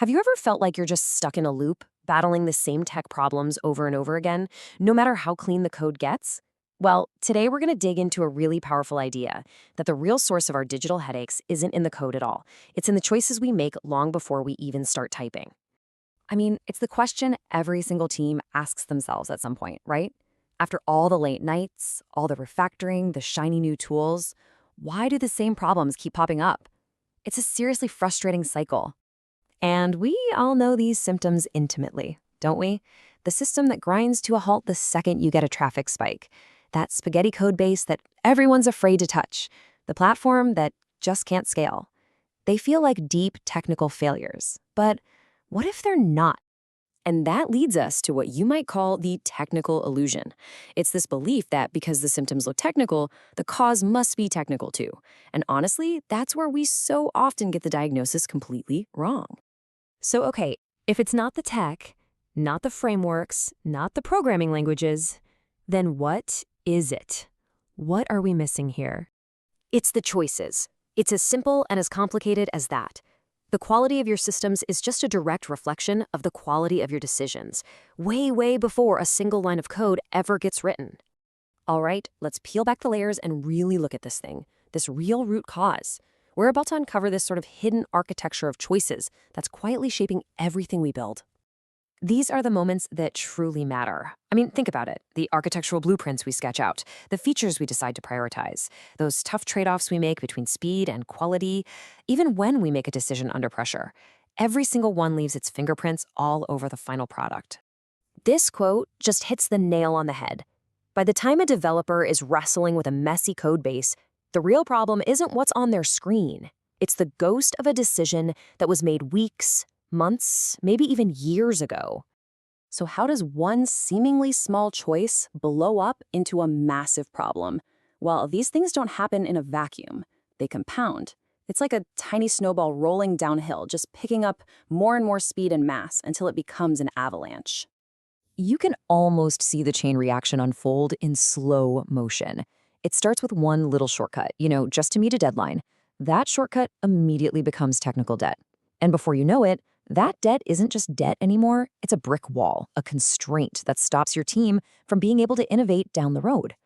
Have you ever felt like you're just stuck in a loop, battling the same tech problems over and over again, no matter how clean the code gets? Well, today we're going to dig into a really powerful idea that the real source of our digital headaches isn't in the code at all. It's in the choices we make long before we even start typing. I mean, it's the question every single team asks themselves at some point, right? After all the late nights, all the refactoring, the shiny new tools, why do the same problems keep popping up? It's a seriously frustrating cycle. And we all know these symptoms intimately, don't we? The system that grinds to a halt the second you get a traffic spike. That spaghetti code base that everyone's afraid to touch. The platform that just can't scale. They feel like deep technical failures. But what if they're not? And that leads us to what you might call the technical illusion. It's this belief that because the symptoms look technical, the cause must be technical too. And honestly, that's where we so often get the diagnosis completely wrong. So, okay, if it's not the tech, not the frameworks, not the programming languages, then what is it? What are we missing here? It's the choices. It's as simple and as complicated as that. The quality of your systems is just a direct reflection of the quality of your decisions, way before a single line of code ever gets written. All right, let's peel back the layers and really look at this thing, this real root cause. We're about to uncover this sort of hidden architecture of choices that's quietly shaping everything we build. These are the moments that truly matter. I mean, think about it. The architectural blueprints we sketch out, the features we decide to prioritize, those tough trade-offs we make between speed and quality, even when we make a decision under pressure. Every single one leaves its fingerprints all over the final product. This quote just hits the nail on the head. By the time a developer is wrestling with a messy code base, the real problem isn't what's on their screen. It's the ghost of a decision that was made weeks, months, maybe even years ago. So how does one seemingly small choice blow up into a massive problem? Well, these things don't happen in a vacuum. They compound. It's like a tiny snowball rolling downhill, just picking up more and more speed and mass until it becomes an avalanche. You can almost see the chain reaction unfold in slow motion. It starts with one little shortcut, just to meet a deadline. That shortcut immediately becomes technical debt. And before you know it, that debt isn't just debt anymore, it's a brick wall, a constraint that stops your team from being able to innovate down the road.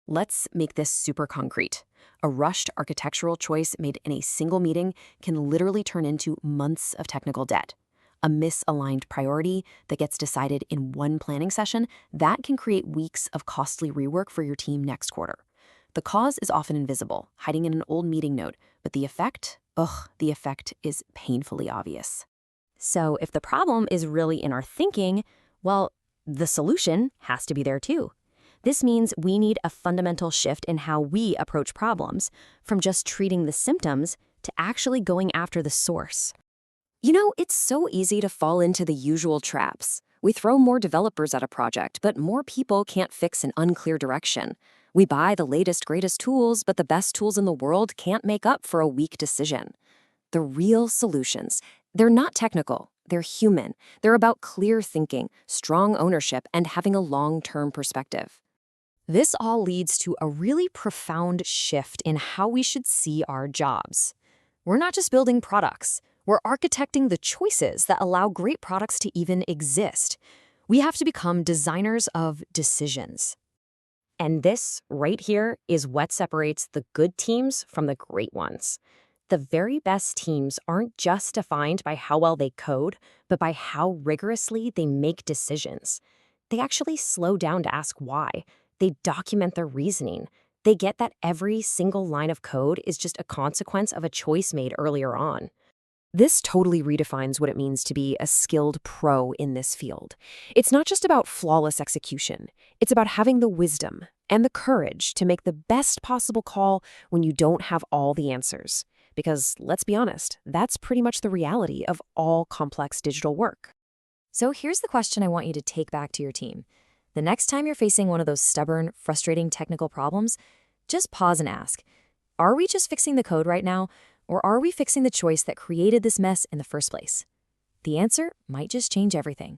Let's make this super concrete. A rushed architectural choice made in a single meeting can literally turn into months of technical debt. A misaligned priority that gets decided in one planning session, that can create weeks of costly rework for your team next quarter. The cause is often invisible, hiding in an old meeting note, but the effect is painfully obvious. So if the problem is really in our thinking, well, the solution has to be there too. This means we need a fundamental shift in how we approach problems, from just treating the symptoms to actually going after the source. It's so easy to fall into the usual traps. We throw more developers at a project, but more people can't fix an unclear direction. We buy the latest, greatest tools, but the best tools in the world can't make up for a weak decision. The real solutions, they're not technical, they're human. They're about clear thinking, strong ownership, and having a long-term perspective. This all leads to a really profound shift in how we should see our jobs. We're not just building products, we're architecting the choices that allow great products to even exist. We have to become designers of decisions. And this, right here, is what separates the good teams from the great ones. The very best teams aren't just defined by how well they code, but by how rigorously they make decisions. They actually slow down to ask why. They document their reasoning. They get that every single line of code is just a consequence of a choice made earlier on. This totally redefines what it means to be a skilled pro in this field. It's not just about flawless execution. It's about having the wisdom and the courage to make the best possible call when you don't have all the answers. Because let's be honest, that's pretty much the reality of all complex digital work. So here's the question I want you to take back to your team. The next time you're facing one of those stubborn, frustrating technical problems, just pause and ask, are we just fixing the code right now, or are we fixing the choice that created this mess in the first place? The answer might just change everything.